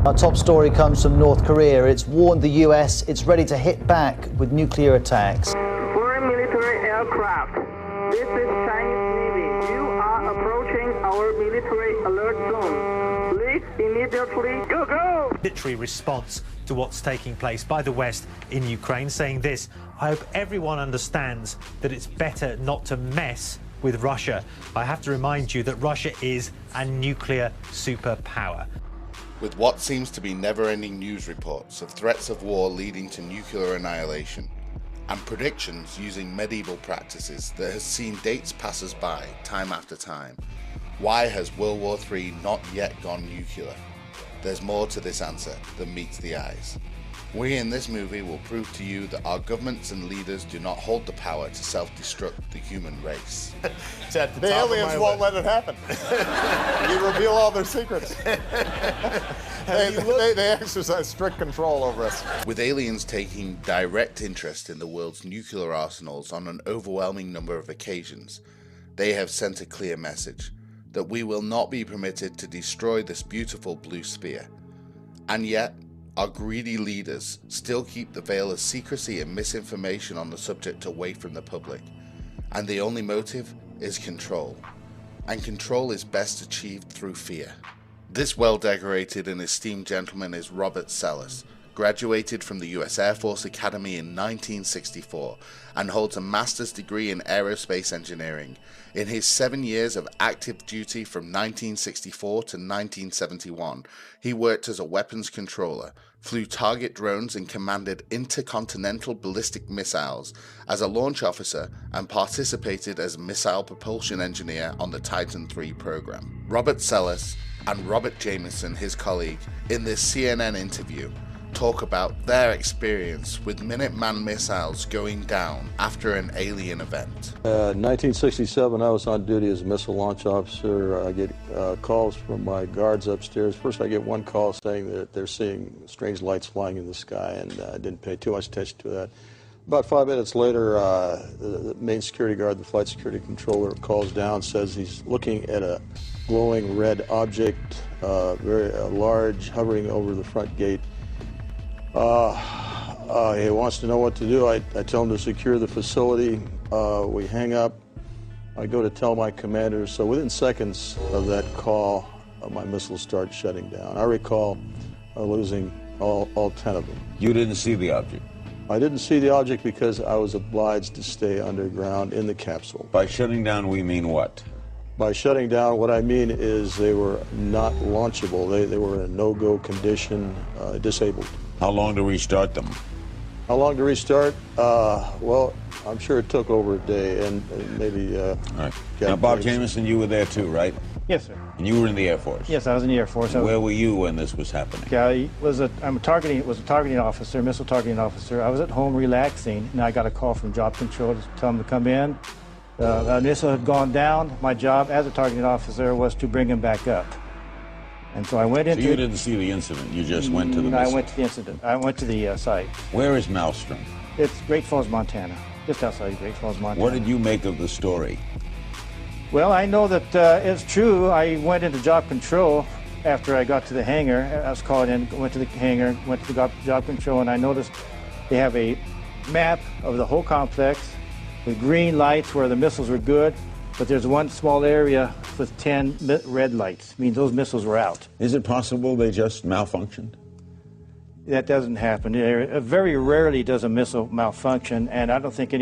Our top story comes from North Korea. It's warned the US it's ready to hit back with nuclear attacks. Foreign military aircraft. This is Chinese Navy. You are approaching our military alert zone. Please immediately go! Military response to what's taking place by the West in Ukraine, saying this: I hope everyone understands that it's better not to mess with Russia. I have to remind you that Russia is a nuclear superpower. With what seems to be never-ending news reports of threats of war leading to nuclear annihilation, and predictions using medieval practices that has seen dates pass us by time after time, why has World War III not yet gone nuclear? There's more to this answer than meets the eyes. We in this movie will prove to you that our governments and leaders do not hold the power to self-destruct the human race. The aliens won't let it happen. You reveal all their secrets. They exercise strict control over us. With aliens taking direct interest in the world's nuclear arsenals on an overwhelming number of occasions, they have sent a clear message that we will not be permitted to destroy this beautiful blue sphere. And yet, our greedy leaders still keep the veil of secrecy and misinformation on the subject away from the public, and the only motive is control, and control is best achieved through fear. This well-decorated and esteemed gentleman is Robert Sellers, graduated from the US Air Force Academy in 1964 and holds a master's degree in aerospace engineering. In his 7 years of active duty from 1964 to 1971, he worked as a weapons controller, flew target drones and commanded intercontinental ballistic missiles as a launch officer, and participated as a missile propulsion engineer on the Titan III program. Robert Sellers and Robert Jamieson, his colleague, in this CNN interview, talk about their experience with Minuteman missiles going down after an alien event. 1967, I was on duty as a missile launch officer. I get calls from my guards upstairs. First, I get one call saying that they're seeing strange lights flying in the sky, and I didn't pay too much attention to that. About 5 minutes later, the main security guard, the flight security controller, calls down, says he's looking at a glowing red object, very large, hovering over the front gate. He wants to know what to do. I tell him to secure the facility. We hang up. I go to tell my commanders. So within seconds of that call, my missiles start shutting down. I recall losing all 10 of them. You didn't see the object? I didn't see the object because I was obliged to stay underground in the capsule. By shutting down, we mean what? By shutting down, what I mean is they were not launchable. They were in a no-go condition, disabled. How long to restart them? How long to restart? Well, I'm sure it took over a day, and maybe... All right. Now, Bob Jamieson, you were there too, right? Yes, sir. And you were in the Air Force? Yes, I was in the Air Force. Where were you when this was happening? I was a targeting officer, missile targeting officer. I was at home relaxing, and I got a call from Job Control to tell them to come in. A missile had gone down. My job as a targeting officer was to bring him back up. And so I went into... So you didn't see the incident, you just went to the missile? I went to the incident. I went to the site. Where is Maelstrom? It's Great Falls, Montana, just outside Great Falls, Montana. What did you make of the story? Well, I know that it's true. I went into Job Control after I got to the hangar. I was called in, went to the hangar, went to the Job Control, and I noticed they have a map of the whole complex with green lights where the missiles were good, but there's one small area with 10 red lights. I mean, those missiles were out. Is it possible they just malfunctioned? That doesn't happen. Very rarely does a missile malfunction, and I don't think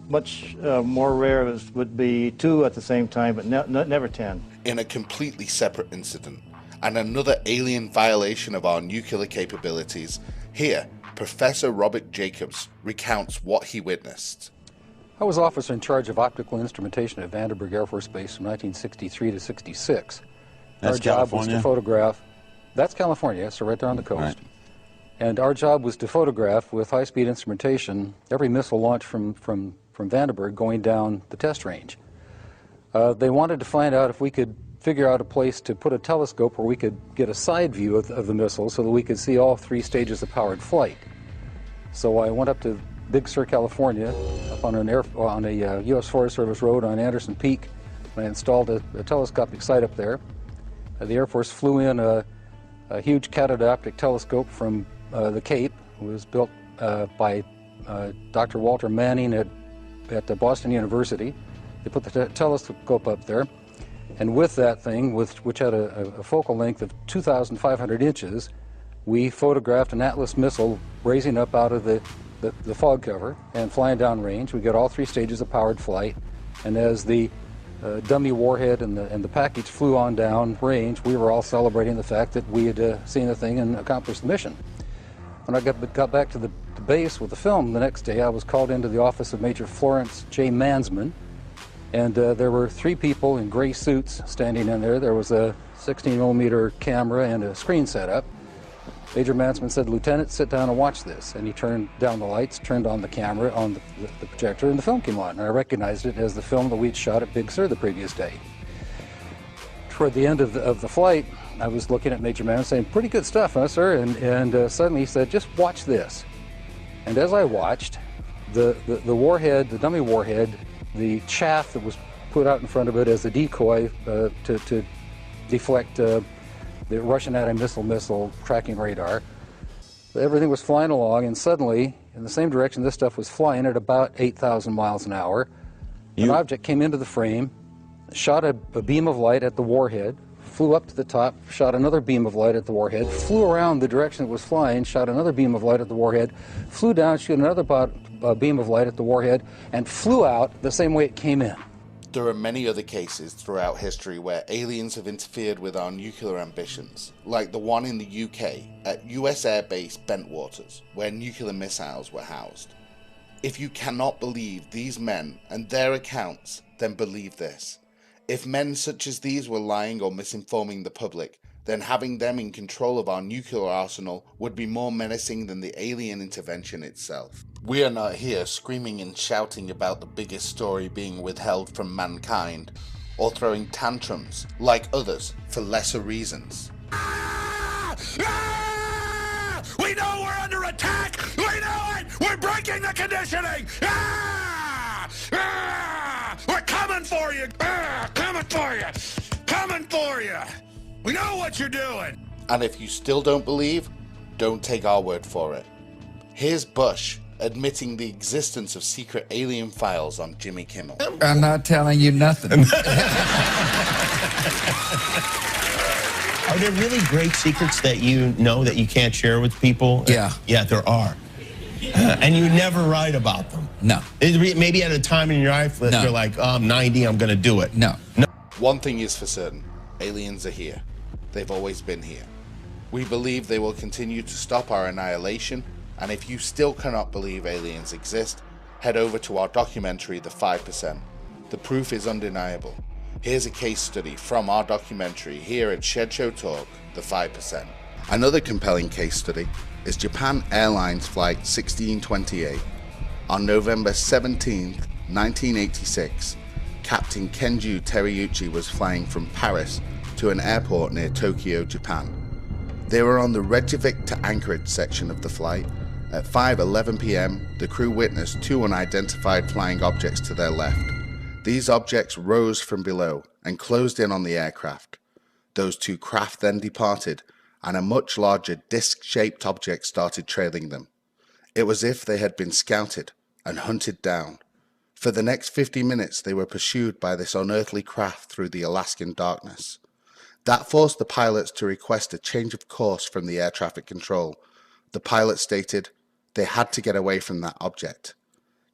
much more rare would be 2 at the same time, but never 10. In a completely separate incident, and another alien violation of our nuclear capabilities, here, Professor Robert Jacobs recounts what he witnessed. I was officer in charge of optical instrumentation at Vandenberg Air Force Base from 1963 to 66. That's our job California? was to photograph. That's California, so right there on the coast. Right. And our job was to photograph with high-speed instrumentation every missile launch from Vandenberg going down the test range. They wanted to find out if we could figure out a place to put a telescope where we could get a side view of the missile so that we could see all 3 stages of powered flight. So I went up to Big Sur, California, up on a U.S. Forest Service road on Anderson Peak. I installed a telescopic sight up there. The Air Force flew in a a huge catadioptric telescope from the Cape. It was built by Dr. Walter Manning at Boston University. They put the telescope up there, and with that thing, which had a focal length of 2,500 inches, we photographed an Atlas missile raising up out of the fog cover and flying downrange. We got all 3 stages of powered flight, and as the dummy warhead and the package flew on down range, we were all celebrating the fact that we had seen the thing and accomplished the mission. When I got back to the base with the film the next day, I was called into the office of Major Florence J. Mansman, and there were 3 people in gray suits standing in there. There was a 16mm camera and a screen set up. Major Mansman said, "Lieutenant, sit down and watch this." And he turned down the lights, turned on the camera on the projector, and the film came on. And I recognized it as the film that we'd shot at Big Sur the previous day. Toward the end of the flight, I was looking at Major Mansman saying, "Pretty good stuff, huh, sir?" And suddenly he said, "Just watch this." And as I watched, the warhead, the dummy warhead, the chaff that was put out in front of it as a decoy to deflect the Russian anti-missile tracking radar. Everything was flying along, and suddenly, in the same direction this stuff was flying at about 8,000 miles an hour, an object came into the frame, shot a beam of light at the warhead, flew up to the top, shot another beam of light at the warhead, flew around the direction it was flying, shot another beam of light at the warhead, flew down, shot another beam of light at the warhead, and flew out the same way it came in. There are many other cases throughout history where aliens have interfered with our nuclear ambitions, like the one in the UK at US Air Base Bentwaters, where nuclear missiles were housed. If you cannot believe these men and their accounts, then believe this. If men such as these were lying or misinforming the public, then having them in control of our nuclear arsenal would be more menacing than the alien intervention itself. We are not here screaming and shouting about the biggest story being withheld from mankind, or throwing tantrums, like others, for lesser reasons. We know we're under attack! We know it! We're breaking the conditioning! We're coming for you! Coming for you! Coming for you! We know what you're doing! And if you still don't believe, don't take our word for it. Here's Bush admitting the existence of secret alien files on Jimmy Kimmel. I'm not telling you nothing. Are there really great secrets that you know that you can't share with people? Yeah. Yeah, there are. And you never write about them? No. Maybe at a time in your life that you're like, oh, I'm 90, I'm going to do it. No. One thing is for certain, aliens are here. They've always been here. We believe they will continue to stop our annihilation, and if you still cannot believe aliens exist, head over to our documentary, The 5%. The proof is undeniable. Here's a case study from our documentary here at Shed Show Talk, The 5%. Another compelling case study is Japan Airlines Flight 1628. On November 17, 1986, Captain Kenju Teriuchi was flying from Paris to an airport near Tokyo, Japan. They were on the Reykjavik to Anchorage section of the flight. At 5:11 p.m., the crew witnessed 2 unidentified flying objects to their left. These objects rose from below and closed in on the aircraft. Those 2 craft then departed, and a much larger disc-shaped object started trailing them. It was as if they had been scouted and hunted down. For the next 50 minutes, they were pursued by this unearthly craft through the Alaskan darkness. That forced the pilots to request a change of course from the air traffic control. The pilot stated they had to get away from that object.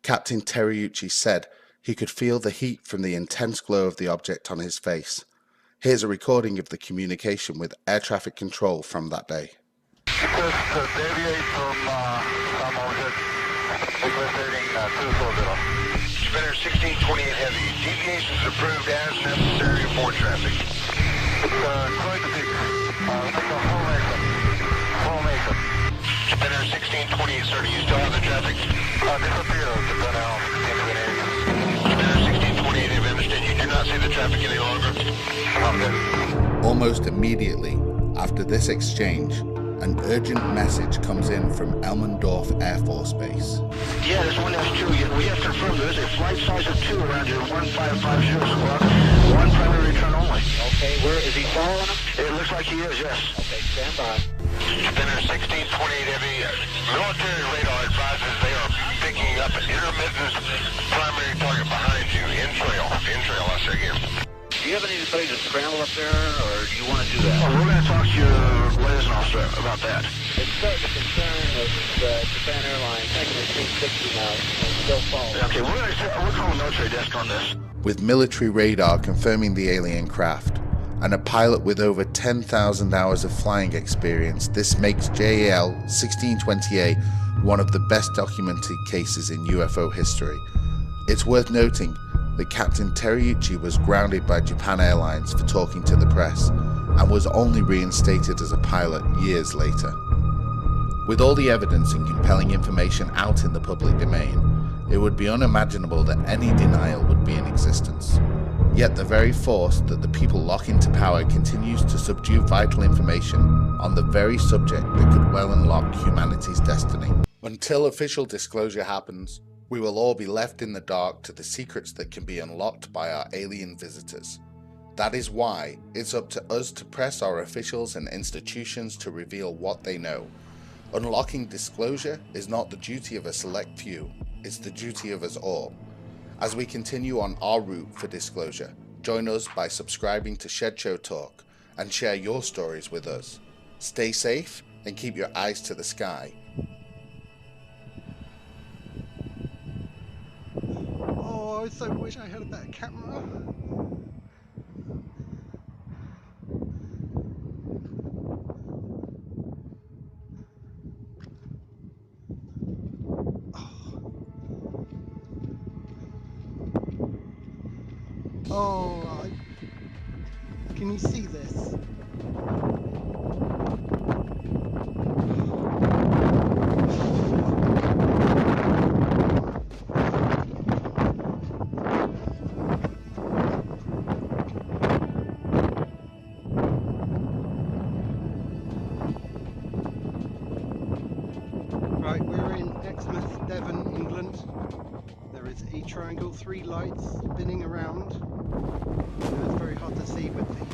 Captain Teriuchi said he could feel the heat from the intense glow of the object on his face. Here's a recording of the communication with air traffic control from that day. Deviate from Samoset, equilibrating 240. Spinner 1628 heavy. Deviation is approved as necessary for traffic. Quite the peak. Make a full makeup. Full makeup. Spinner 1628, sir, do you still have the traffic? Disappear, Spinner 1628, if I understand, you do not see the traffic any longer? I'm good. Almost immediately after this exchange, an urgent message comes in from Elmendorf Air Force Base. Yeah, this one is true. We have confirmed there is a flight size of 2 around here, 1550 squawk. 1 primary return only. Okay, where is he following him? It looks like he is, yes. Okay, stand by. Spinner 1628 heavy. Military radar advises they are picking up an intermittent primary target behind you. In trail, I say again. Do you have anybody to scramble up there, or do you want to do that? Oh, we're going to talk to your liaison officer about that. It's starting to concern with Japan Airlines, taking the 360 now, and still falling. Okay, we're calling military desk on this. With military radar confirming the alien craft, and a pilot with over 10,000 hours of flying experience, this makes JAL 1628 one of the best documented cases in UFO history. It's worth noting that Captain Teruyuchi was grounded by Japan Airlines for talking to the press, and was only reinstated as a pilot years later. With all the evidence and compelling information out in the public domain, it would be unimaginable that any denial would be in existence. Yet the very force that the people lock into power continues to subdue vital information on the very subject that could well unlock humanity's destiny. Until official disclosure happens, we will all be left in the dark to the secrets that can be unlocked by our alien visitors. That is why it's up to us to press our officials and institutions to reveal what they know. Unlocking disclosure is not the duty of a select few, it's the duty of us all. As we continue on our route for disclosure, join us by subscribing to Shed Show Talk and share your stories with us. Stay safe and keep your eyes to the sky. Oh, I so wish I had a better camera. Oh, can you see this? Right, we're in Exmouth, Devon, England. There is a triangle, 3 lights spinning around. It's very hard to see with the